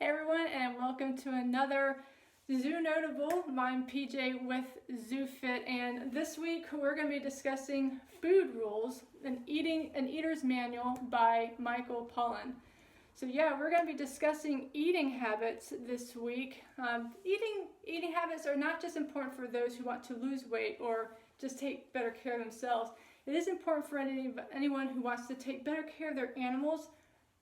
Hey everyone, and welcome to another Zoo Notable. I'm PJ with ZooFit, and this week we're going to be discussing Food Rules, an Eater's Manual by Michael Pollan. So yeah, we're going to be discussing eating habits this week. Eating habits are not just important for those who want to lose weight or just take better care of themselves. It is important for anyone who wants to take better care of their animals,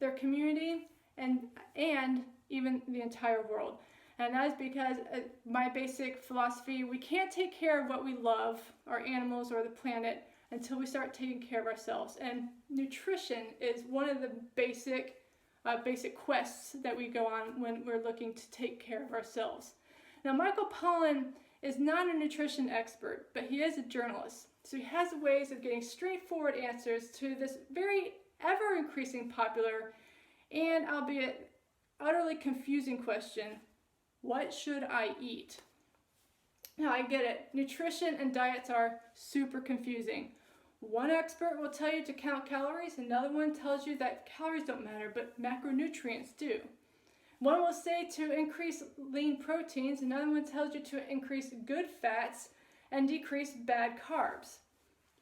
their community, and even the entire world. And that is because my basic philosophy, we can't take care of what we love, our animals or the planet, until we start taking care of ourselves. And nutrition is one of the basic quests that we go on when we're looking to take care of ourselves. Now, Michael Pollan is not a nutrition expert, but he is a journalist. So he has ways of getting straightforward answers to this very ever-increasing popular and albeit utterly confusing question: what should I eat? Now, I get it. Nutrition and diets are super confusing. One expert will tell you to count calories, another one tells you that calories don't matter, but macronutrients do. One will say to increase lean proteins, another one tells you to increase good fats and decrease bad carbs.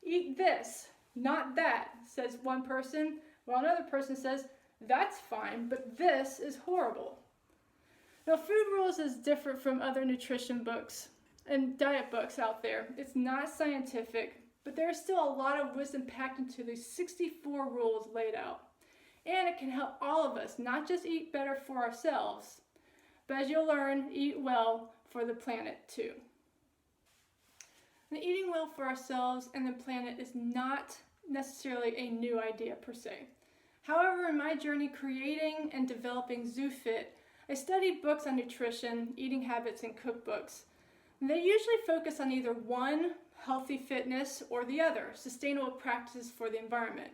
Eat this, not that, says one person, while another person says, that's fine, but this is horrible. Now, Food Rules is different from other nutrition books and diet books out there. It's not scientific, but there's still a lot of wisdom packed into these 64 rules laid out. And it can help all of us not just eat better for ourselves, but as you'll learn, eat well for the planet too. And eating well for ourselves and the planet is not necessarily a new idea per se. However, in my journey creating and developing ZooFit, I studied books on nutrition, eating habits, and cookbooks. And they usually focus on either one, healthy fitness, or the other, sustainable practices for the environment.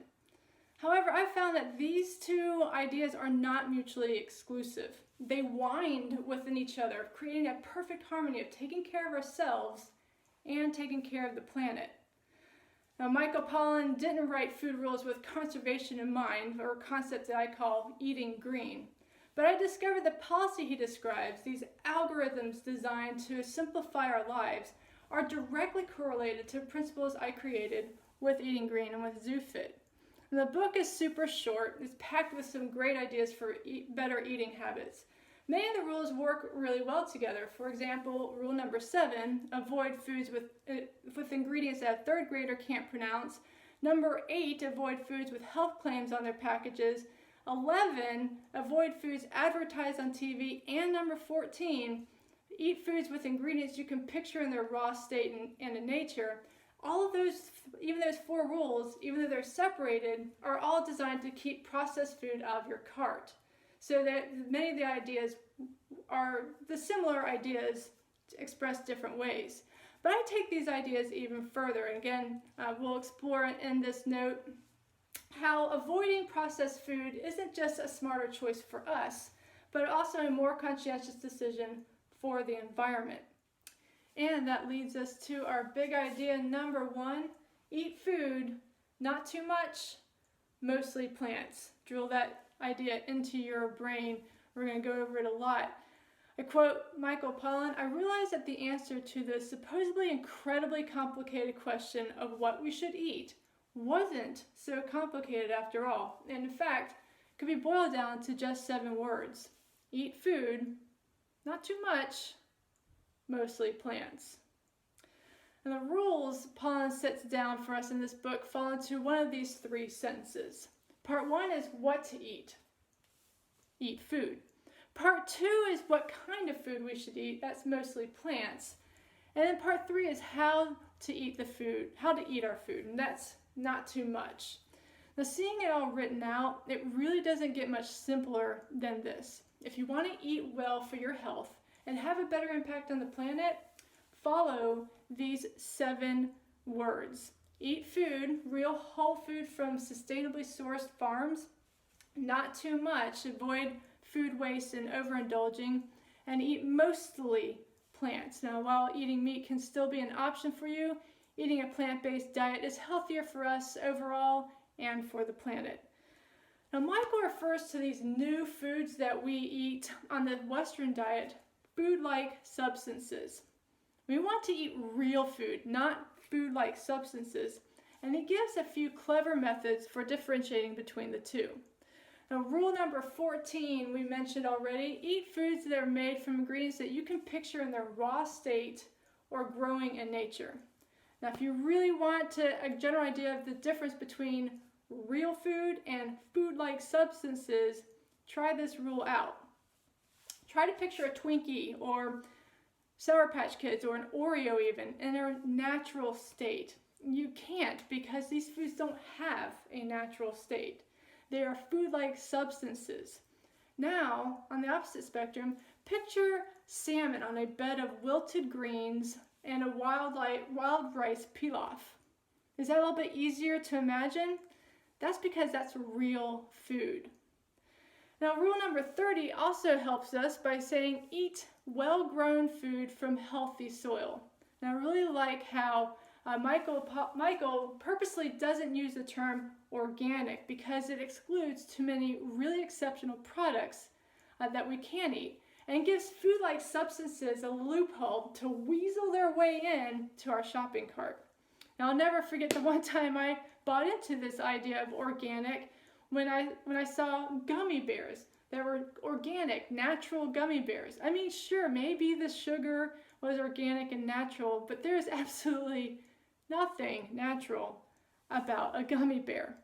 However, I found that these two ideas are not mutually exclusive. They wind within each other, creating a perfect harmony of taking care of ourselves and taking care of the planet. Now, Michael Pollan didn't write Food Rules with conservation in mind, or a concept that I call eating green. But I discovered the policy he describes, these algorithms designed to simplify our lives, are directly correlated to principles I created with Eating Green and with ZooFit. And the book is super short. It's packed with some great ideas for better eating habits. Many of the rules work really well together. For example, rule number 7, avoid foods with ingredients that a third grader can't pronounce. Number 8, avoid foods with health claims on their packages. 11, avoid foods advertised on TV. And number 14, eat foods with ingredients you can picture in their raw state and in nature. All of those, even those 4 rules, even though they're separated, are all designed to keep processed food out of your cart. So that many of the ideas are the similar ideas expressed different ways. But I take these ideas even further. And again, we'll explore in this note how avoiding processed food isn't just a smarter choice for us, but also a more conscientious decision for the environment. And that leads us to our big idea number 1, eat food, not too much, mostly plants. Drill that idea into your brain. We're going to go over it a lot. I quote Michael Pollan, "I realize that the answer to the supposedly incredibly complicated question of what we should eat wasn't so complicated after all. And in fact, could be boiled down to just 7 words. Eat food, not too much, mostly plants." And the rules Pollan sets down for us in this book fall into one of these 3 sentences. Part 1 is what to eat. Eat food. Part 2 is what kind of food we should eat. That's mostly plants. And then part 3 is how to eat the food, how to eat our food. And that's not too much. Now, seeing it all written out, it really doesn't get much simpler than this. If you want to eat well for your health and have a better impact on the planet, follow these 7 words. Eat food, real whole food from sustainably sourced farms, not too much, avoid food waste and overindulging, and eat mostly plants. Now, while eating meat can still be an option for you, eating a plant-based diet is healthier for us overall and for the planet. Now, Michael refers to these new foods that we eat on the Western diet, food-like substances. We want to eat real food, not food-like substances, and he gives a few clever methods for differentiating between the two. Now, rule number 14 we mentioned already, eat foods that are made from ingredients that you can picture in their raw state or growing in nature. Now, if you really want a general idea of the difference between real food and food-like substances, try this rule out. Try to picture a Twinkie or Sour Patch Kids or an Oreo even in their natural state. You can't, because these foods don't have a natural state. They are food-like substances. Now, on the opposite spectrum, picture salmon on a bed of wilted greens and a wild rice pilaf. Is that a little bit easier to imagine? That's because that's real food. Now, rule number 30 also helps us by saying eat well-grown food from healthy soil. Now, I really like how Michael purposely doesn't use the term organic because it excludes too many really exceptional products that we can eat, and gives food-like substances a loophole to weasel their way in to our shopping cart. Now, I'll never forget the one time I bought into this idea of organic when I saw gummy bears that were organic, natural gummy bears. I mean, sure, maybe the sugar was organic and natural, but there's absolutely nothing natural about a gummy bear.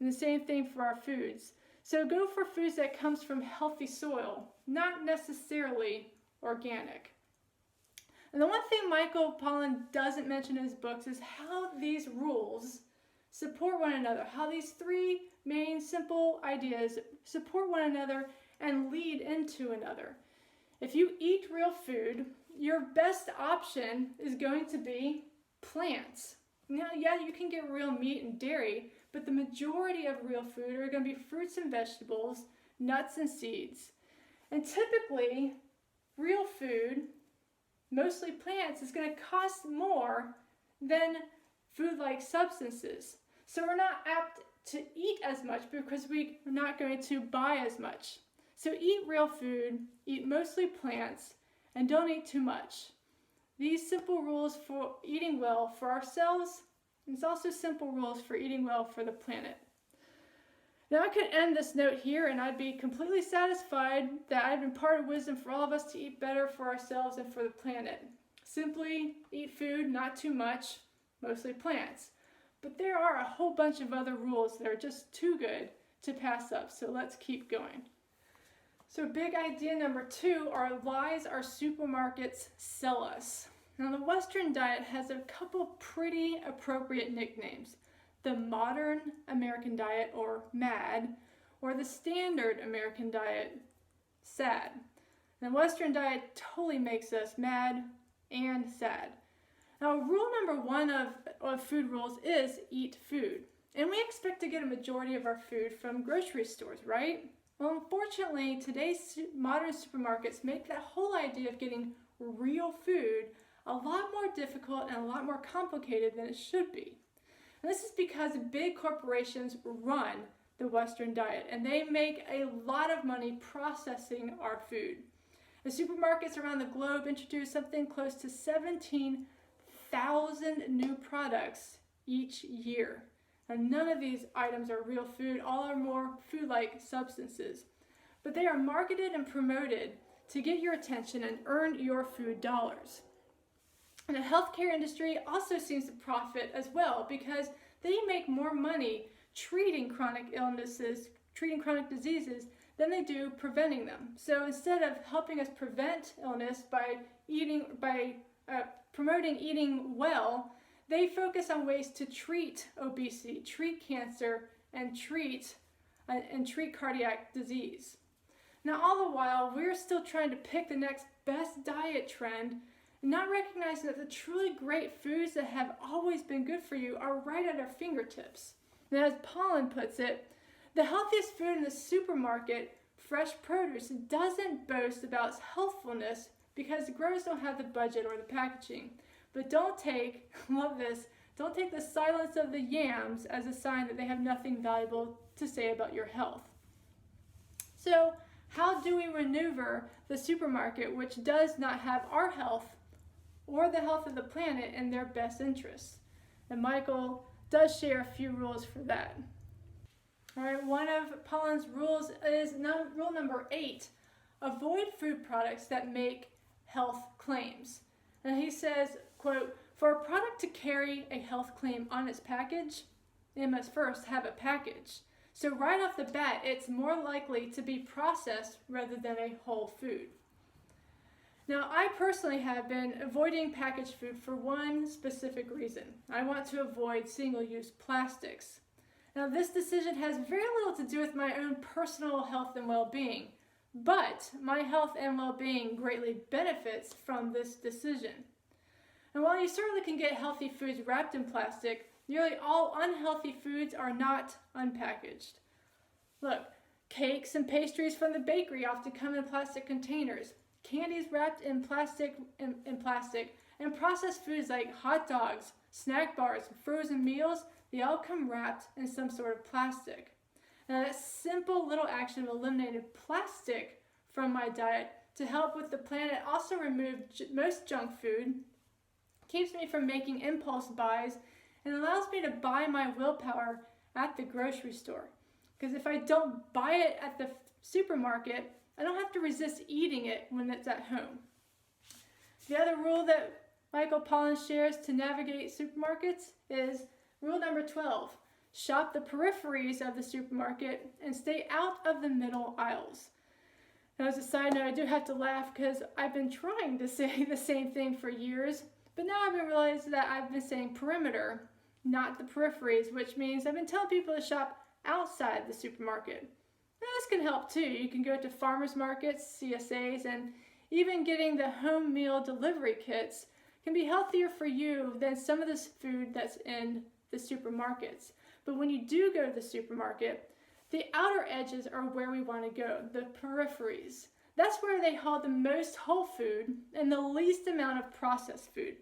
And the same thing for our foods. So go for foods that comes from healthy soil, not necessarily organic. And the one thing Michael Pollan doesn't mention in his books is how these rules support one another, how these three main simple ideas support one another and lead into another. If you eat real food, your best option is going to be plants. Now, yeah, you can get real meat and dairy, but the majority of real food are going to be fruits and vegetables, nuts and seeds. And typically, real food, mostly plants, is going to cost more than food-like substances. So we're not apt to eat as much because we're not going to buy as much. So eat real food, eat mostly plants, and don't eat too much. These simple rules for eating well for ourselves, and it's also simple rules for eating well for the planet. Now, I could end this note here and I'd be completely satisfied that I've imparted wisdom for all of us to eat better for ourselves and for the planet. Simply eat food, not too much, mostly plants. But there are a whole bunch of other rules that are just too good to pass up, so let's keep going. So big idea number 2 are lies our supermarkets sell us. Now, the Western diet has a couple pretty appropriate nicknames. The modern American diet, or MAD, or the standard American diet, SAD. The Western diet totally makes us mad and sad. Now, rule number 1 of food rules is eat food. And we expect to get a majority of our food from grocery stores, right? Well, unfortunately, today's modern supermarkets make that whole idea of getting real food a lot more difficult and a lot more complicated than it should be. And this is because big corporations run the Western diet, and they make a lot of money processing our food. The supermarkets around the globe introduce something close to 17,000 new products each year. And none of these items are real food, all are more food-like substances. But they are marketed and promoted to get your attention and earn your food dollars. And the healthcare industry also seems to profit as well because they make more money treating chronic illnesses, treating chronic diseases, than they do preventing them. So instead of helping us prevent illness by promoting eating well, they focus on ways to treat obesity, treat cancer, and treat cardiac disease. Now, all the while, we're still trying to pick the next best diet trend, not recognizing that the truly great foods that have always been good for you are right at our fingertips. And as Pollan puts it, the healthiest food in the supermarket, fresh produce, doesn't boast about its healthfulness because the growers don't have the budget or the packaging. But don't take, love this, don't take the silence of the yams as a sign that they have nothing valuable to say about your health. So how do we maneuver the supermarket, which does not have our health or the health of the planet in their best interests? And Michael does share a few rules for that. All right, one of Pollan's rules is rule number 8. Avoid food products that make health claims. And he says, quote, for a product to carry a health claim on its package, it must first have a package. So right off the bat, it's more likely to be processed rather than a whole food. Now, I personally have been avoiding packaged food for one specific reason. I want to avoid single-use plastics. Now, this decision has very little to do with my own personal health and well-being, but my health and well-being greatly benefits from this decision. And while you certainly can get healthy foods wrapped in plastic, nearly all unhealthy foods are not unpackaged. Look, cakes and pastries from the bakery often come in plastic containers. Candies wrapped in plastic, and processed foods like hot dogs, snack bars, frozen meals, they all come wrapped in some sort of plastic. Now that simple little action of eliminating plastic from my diet to help with the planet also remove most junk food, keeps me from making impulse buys, and allows me to buy my willpower at the grocery store. Because if I don't buy it at the supermarket, I don't have to resist eating it when it's at home. The other rule that Michael Pollan shares to navigate supermarkets is rule number 12. Shop the peripheries of the supermarket and stay out of the middle aisles. Now, as a side note, I do have to laugh because I've been trying to say the same thing for years, but now I've been realizing that I've been saying perimeter, not the peripheries, which means I've been telling people to shop outside the supermarket. Now, this can help too. You can go to farmers markets, CSAs, and even getting the home meal delivery kits can be healthier for you than some of this food that's in the supermarkets. But when you do go to the supermarket, the outer edges are where we want to go, the peripheries. That's where they hold the most whole food and the least amount of processed food.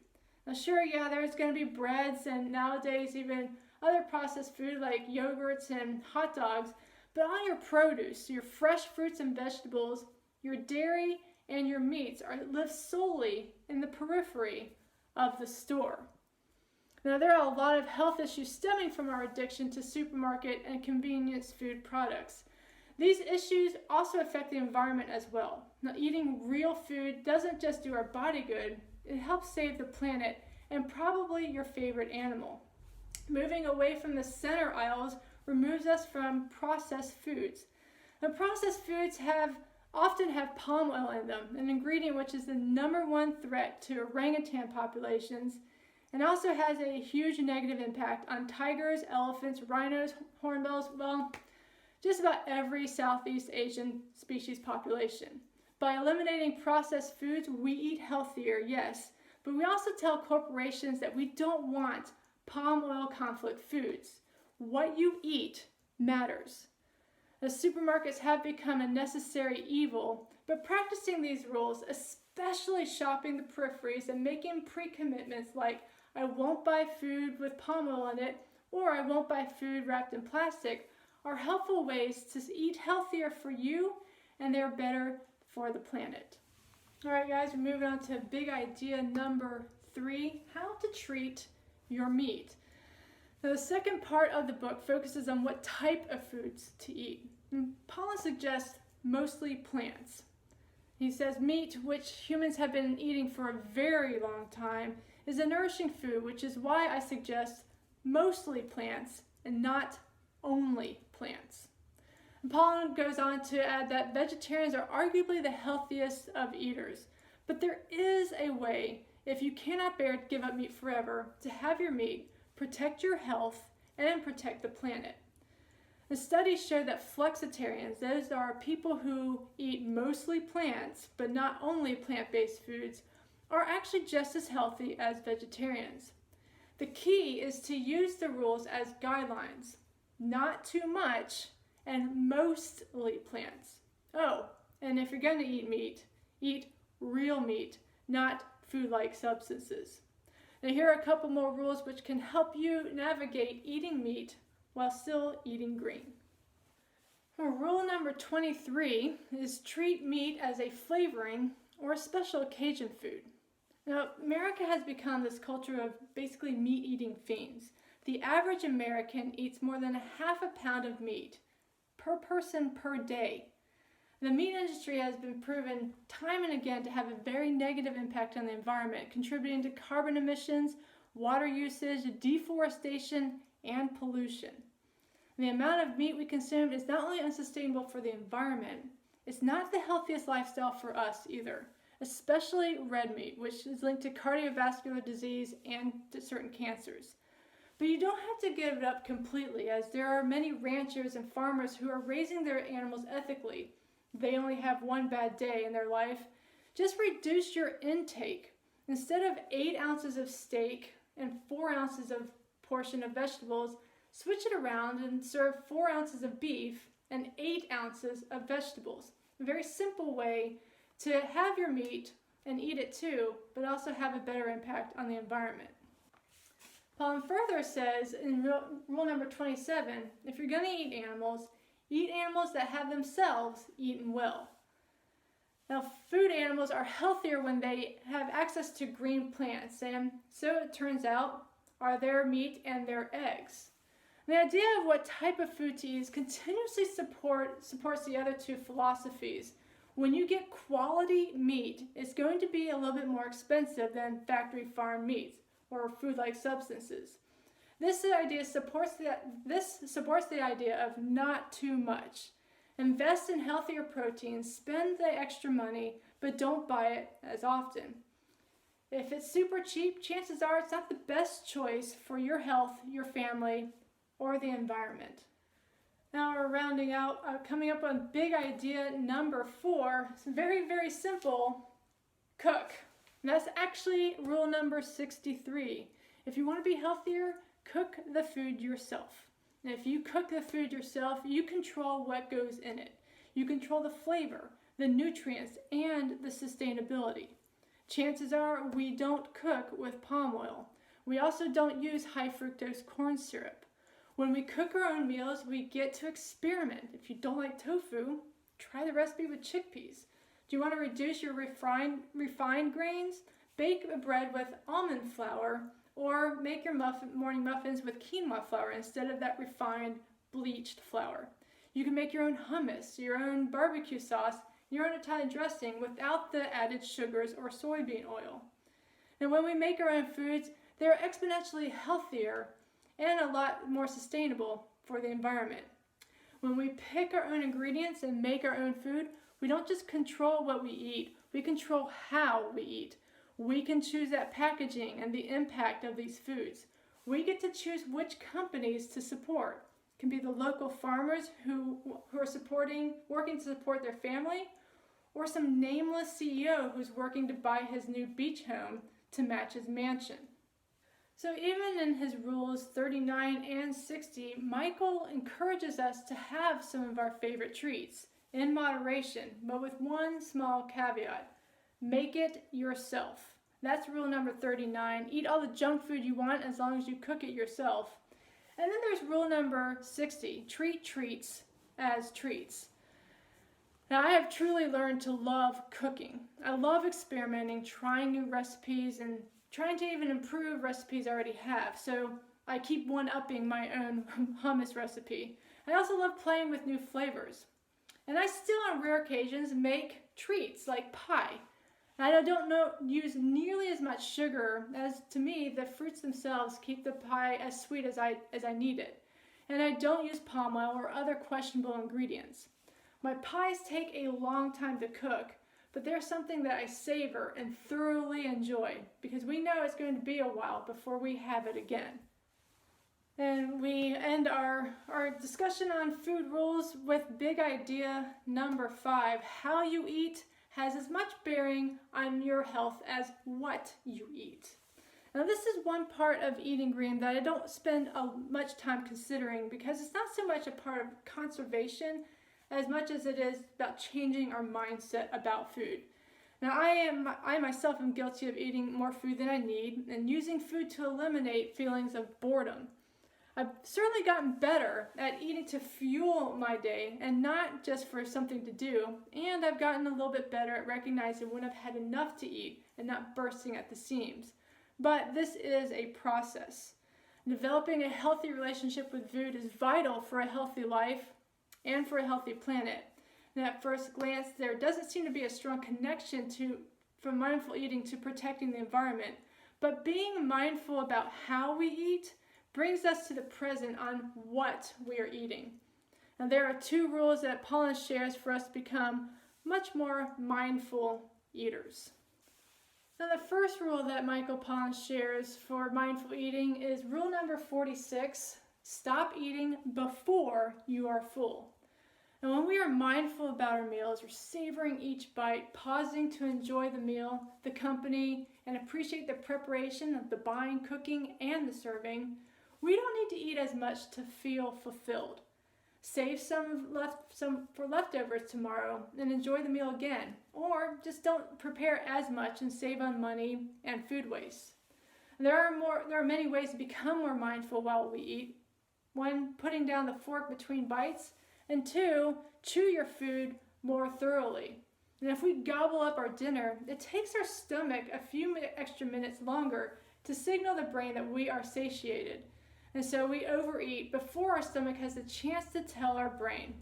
Now sure, yeah, there's going to be breads and nowadays even other processed food like yogurts and hot dogs, but on your produce, your fresh fruits and vegetables, your dairy and your meats live solely in the periphery of the store. Now, there are a lot of health issues stemming from our addiction to supermarket and convenience food products. These issues also affect the environment as well. Now, eating real food doesn't just do our body good, it helps save the planet and probably your favorite animal. Moving away from the center aisles removes us from processed foods. Now, processed foods often have palm oil in them, an ingredient which is the #1 threat to orangutan populations, and also has a huge negative impact on tigers, elephants, rhinos, hornbills, well, just about every Southeast Asian species population. By eliminating processed foods, we eat healthier, yes, but we also tell corporations that we don't want palm oil conflict foods. What you eat matters. The supermarkets have become a necessary evil, but practicing these rules, especially shopping the peripheries and making pre-commitments like I won't buy food with palm oil in it, or I won't buy food wrapped in plastic, are helpful ways to eat healthier for you, and they're better for the planet. All right, guys, we're moving on to big idea number 3, how to treat your meat. Now, the second part of the book focuses on what type of foods to eat. Pollan suggests mostly plants. He says meat, which humans have been eating for a very long time, is a nourishing food, which is why I suggest mostly plants and not only plants. And Pollan goes on to add that vegetarians are arguably the healthiest of eaters, but there is a way, if you cannot bear to give up meat forever, to have your meat protect your health and protect the planet. The studies show that flexitarians, those are people who eat mostly plants but not only plant-based foods, are actually just as healthy as vegetarians. The key is to use the rules as guidelines, not too much and mostly plants. Oh, and if you're going to eat meat, eat real meat, not food-like substances. Now here are a couple more rules which can help you navigate eating meat while still eating green. Well, rule number 23 is treat meat as a flavoring or a special occasion food. Now, America has become this culture of basically meat-eating fiends. The average American eats more than half a pound of meat per person per day. The meat industry has been proven time and again to have a very negative impact on the environment, contributing to carbon emissions, water usage, deforestation, and pollution. The amount of meat we consume is not only unsustainable for the environment, it's not the healthiest lifestyle for us either, especially red meat, which is linked to cardiovascular disease and to certain cancers. But you don't have to give it up completely, as there are many ranchers and farmers who are raising their animals ethically. They only have one bad day in their life. Just reduce your intake. Instead of 8 ounces of steak and 4 ounces of portion of vegetables, switch it around and serve 4 ounces of beef and 8 ounces of vegetables. A very simple way to have your meat and eat it too, but also have a better impact on the environment. Pollan further says in rule number 27, if you're going to eat animals that have themselves eaten well. Now, food animals are healthier when they have access to green plants, and so it turns out are their meat and their eggs. The idea of what type of food to eat continuously supports the other two philosophies. When you get quality meat, it's going to be a little bit more expensive than factory farm meats or food-like substances. This supports the idea of not too much. Invest in healthier proteins, spend the extra money, but don't buy it as often. If it's super cheap, chances are it's not the best choice for your health, your family, or the environment. Now we're rounding out, coming up on big idea number 4. It's very, very simple. Cook. And that's actually rule number 63. If you want to be healthier, cook the food yourself. And if you cook the food yourself, you control what goes in it. You control the flavor, the nutrients, and the sustainability. Chances are we don't cook with palm oil. We also don't use high fructose corn syrup. When we cook our own meals, we get to experiment. If you don't like tofu, try the recipe with chickpeas. Do you want to reduce your refined grains? Bake a bread with almond flour, or make your morning muffins with quinoa flour instead of that refined, bleached flour. You can make your own hummus, your own barbecue sauce, your own Italian dressing without the added sugars or soybean oil. And when we make our own foods, they're exponentially healthier and a lot more sustainable for the environment. When we pick our own ingredients and make our own food, we don't just control what we eat, we control how we eat. We can choose that packaging and the impact of these foods. We get to choose which companies to support. It can be the local farmers who are working to support their family, or some nameless CEO who's working to buy his new beach home to match his mansion. So even in his rules 39 and 60, Michael encourages us to have some of our favorite treats in moderation, but with one small caveat. Make it yourself. That's rule number 39. Eat all the junk food you want as long as you cook it yourself. And then there's rule number 60. Treat treats as treats. Now, I have truly learned to love cooking. I love experimenting, trying new recipes, and trying to even improve recipes I already have. So I keep one-upping my own hummus recipe. I also love playing with new flavors. And I still, on rare occasions, make treats like pie. And I don't use nearly as much sugar, as to me, the fruits themselves keep the pie as sweet as I need it. And I don't use palm oil or other questionable ingredients. My pies take a long time to cook, but they're something that I savor and thoroughly enjoy, because we know it's going to be a while before we have it again. And we end our discussion on food rules with big idea number 5. How you eat has as much bearing on your health as what you eat. Now, this is one part of eating green that I don't spend much time considering, because it's not so much a part of conservation as much as it is about changing our mindset about food. Now, I myself am guilty of eating more food than I need and using food to eliminate feelings of boredom. I've certainly gotten better at eating to fuel my day and not just for something to do, and I've gotten a little bit better at recognizing when I've had enough to eat and not bursting at the seams. But this is a process. Developing a healthy relationship with food is vital for a healthy life and for a healthy planet. And at first glance, there doesn't seem to be a strong connection from mindful eating to protecting the environment. But being mindful about how we eat brings us to the present on what we are eating. Now, there are 2 rules that Pollan shares for us to become much more mindful eaters. Now, the first rule that Michael Pollan shares for mindful eating is rule number 46, stop eating before you are full. And when we are mindful about our meals, we're savoring each bite, pausing to enjoy the meal, the company, and appreciate the preparation of the buying, cooking, and the serving, we don't need to eat as much to feel fulfilled. Save some for leftovers tomorrow and enjoy the meal again. Or just don't prepare as much and save on money and food waste. There are many ways to become more mindful while we eat. 1, putting down the fork between bites, and 2, chew your food more thoroughly. And if we gobble up our dinner, it takes our stomach a few extra minutes longer to signal the brain that we are satiated. And so we overeat before our stomach has a chance to tell our brain.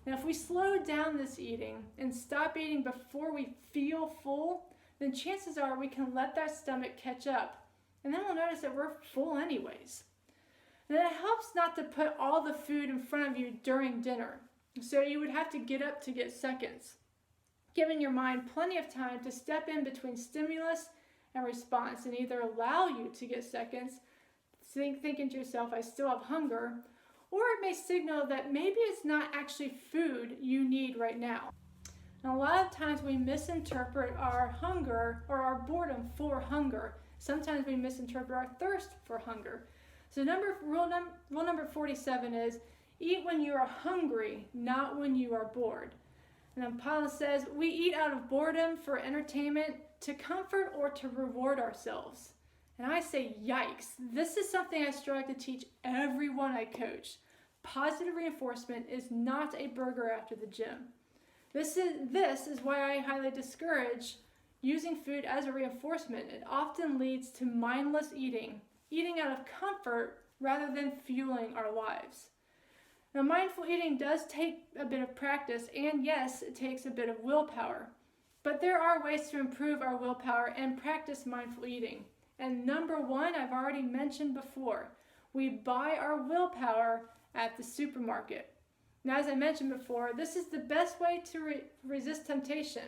Now, if we slow down this eating and stop eating before we feel full, then chances are we can let that stomach catch up. And then we'll notice that we're full anyways. And it helps not to put all the food in front of you during dinner. So you would have to get up to get seconds, giving your mind plenty of time to step in between stimulus and response and either allow you to get seconds, thinking to yourself, I still have hunger, or it may signal that maybe it's not actually food you need right now. And a lot of times we misinterpret our hunger or our boredom for hunger. Sometimes we misinterpret our thirst for hunger. So rule number 47 is, eat when you are hungry, not when you are bored. And then Pollan says, we eat out of boredom for entertainment, to comfort, or to reward ourselves. And I say, yikes. This is something I strive to teach everyone I coach. Positive reinforcement is not a burger after the gym. This is why I highly discourage using food as a reinforcement. It often leads to mindless eating out of comfort rather than fueling our lives. Now, mindful eating does take a bit of practice, and yes, it takes a bit of willpower. But there are ways to improve our willpower and practice mindful eating. And number 1, I've already mentioned before, we buy our willpower at the supermarket. Now, as I mentioned before, this is the best way to resist temptation,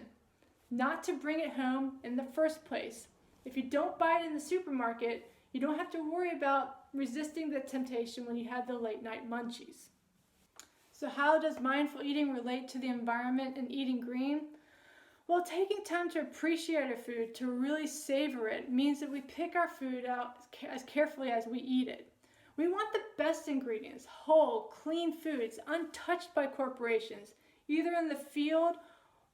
not to bring it home in the first place. If you don't buy it in the supermarket, you don't have to worry about resisting the temptation when you have the late night munchies. So how does mindful eating relate to the environment and eating green? Well, taking time to appreciate our food, to really savor it, means that we pick our food out as carefully as we eat it. We want the best ingredients, whole, clean foods, untouched by corporations, either in the field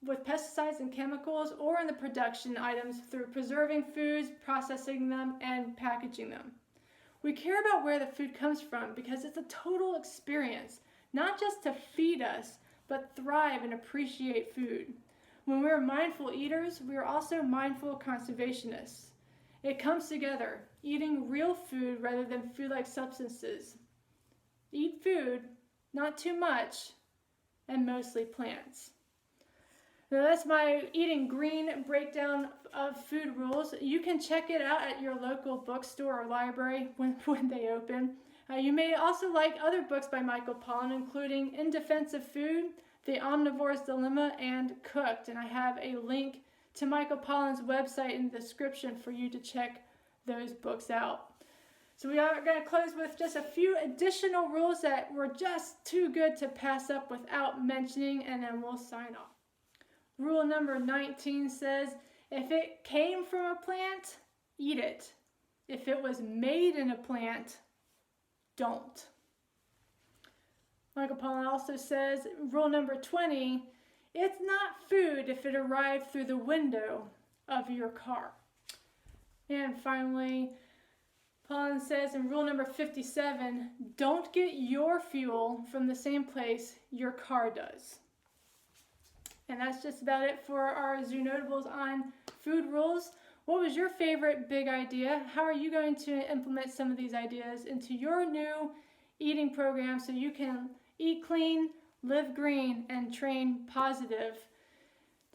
with pesticides and chemicals or in the production items through preserving foods, processing them, and packaging them. We care about where the food comes from because it's a total experience, not just to feed us, but thrive and appreciate food. When we're mindful eaters, we are also mindful conservationists. It comes together, eating real food rather than food-like substances. Eat food, not too much, and mostly plants. Now that's my eating green breakdown of food rules. You can check it out at your local bookstore or library when they open. You may also like other books by Michael Pollan, including In Defense of Food, The Omnivore's Dilemma, and Cooked. And I have a link to Michael Pollan's website in the description for you to check those books out. So we are going to close with just a few additional rules that were just too good to pass up without mentioning, and then we'll sign off. Rule number 19 says, if it came from a plant, eat it. If it was made in a plant, don't. Michael Pollan also says, rule number 20, it's not food if it arrived through the window of your car. And finally, Pollan says in rule number 57, don't get your fuel from the same place your car does. And that's just about it for our Zoo Notables on food rules. What was your favorite big idea? How are you going to implement some of these ideas into your new eating program so you can eat clean, live green, and train positive?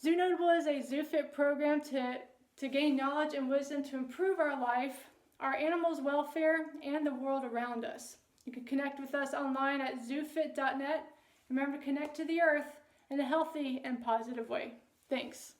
Zoo Notable is a ZooFit program to gain knowledge and wisdom to improve our life, our animals' welfare, and the world around us. You can connect with us online at zoofit.net. Remember to connect to the earth in a healthy and positive way. Thanks.